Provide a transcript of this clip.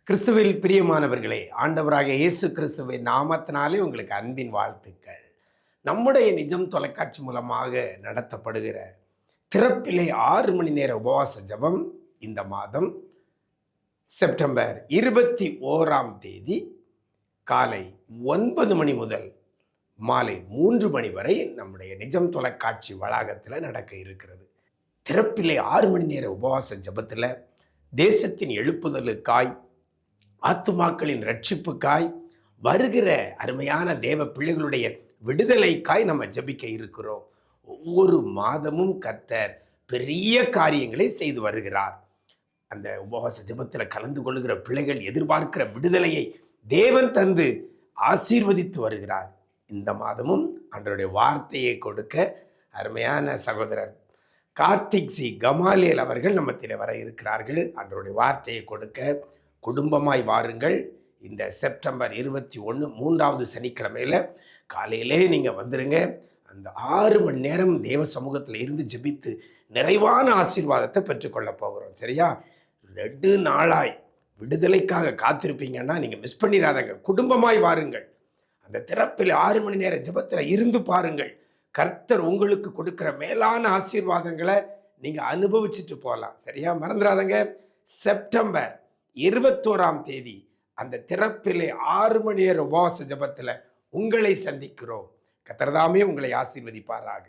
கிறிஸ்துவில் பிரியமானவர்களே, ஆண்டவராக இயேசு கிறிஸ்துவின் நாமத்தினாலே உங்களுக்கு அன்பின் வாழ்த்துக்கள். நம்முடைய நிஜம் தொலைக்காட்சி மூலமாக நடத்தப்படுகிற திறப்பிலே 6 மணி நேர உபவாச ஜெபம் இந்த மாதம் செப்டம்பர் 21ஆம் தேதி காலை 9 மணி முதல் மாலை 3 மணி வரை நம்முடைய நிஜம் தொலைக்காட்சி வளாகத்தில் நடக்க இருக்கிறது. திறப்பிலே 6 மணி நேர உபவாச ஜெபத்தில் தேசத்தின் எழுப்புதலுக்காய், ஆத்துமாக்களின் ரட்சிப்புக்காய், வருகிற அருமையான தேவ பிள்ளைகளுடைய விடுதலைக்காய் நம்ம ஜெபிக்க இருக்கிறோம். ஒவ்வொரு மாதமும் கர்த்தர் பெரிய காரியங்களை செய்து வருகிறார். அந்த உபவாச ஜெபத்தில் கலந்து கொள்கிற பிள்ளைகள் எதிர்பார்க்கிற விடுதலையை தேவன் தந்து ஆசீர்வதித்து வருகிறார். இந்த மாதமும் ஆண்டவருடைய வார்த்தையை கொடுக்க அருமையான சகோதரர் கார்த்திக் சி கமாலியல் அவர்கள் நம்மத்திலே வர இருக்கிறார்கள். ஆண்டவருடைய வார்த்தையை கொடுக்க குடும்பமாய் வாருங்கள். இந்த செப்டம்பர் 21 3வது சனிக்கிழமையில் காலையிலே நீங்கள் வந்துடுங்க. அந்த 6 மணி நேரம் தேவ சமூகத்தில் இருந்து ஜெபித்து நிறைவான ஆசீர்வாதத்தை பெற்றுக்கொள்ள போகிறோம். சரியா? 2 நாளாய் விடுதலைக்காக காத்திருப்பீங்கன்னா நீங்கள் மிஸ் பண்ணிடாதங்க. குடும்பமாய் வாருங்கள். அந்த திறப்பில் 6 மணி நேர ஜெபத்தில் இருந்து பாருங்கள். கர்த்தர் உங்களுக்கு கொடுக்கிற மேலான ஆசீர்வாதங்களை நீங்கள் அனுபவிச்சுட்டு போகலாம். சரியா? மறந்துடாதங்க. செப்டம்பர் 21ஆம் தேதி அந்த திறப்பிலே 6 மணி நேர உபவாச ஜெபத்தில் உங்களை சந்திக்கிறோம். கர்த்தர் தாமே உங்களை ஆசீர்வதிப்பாராக.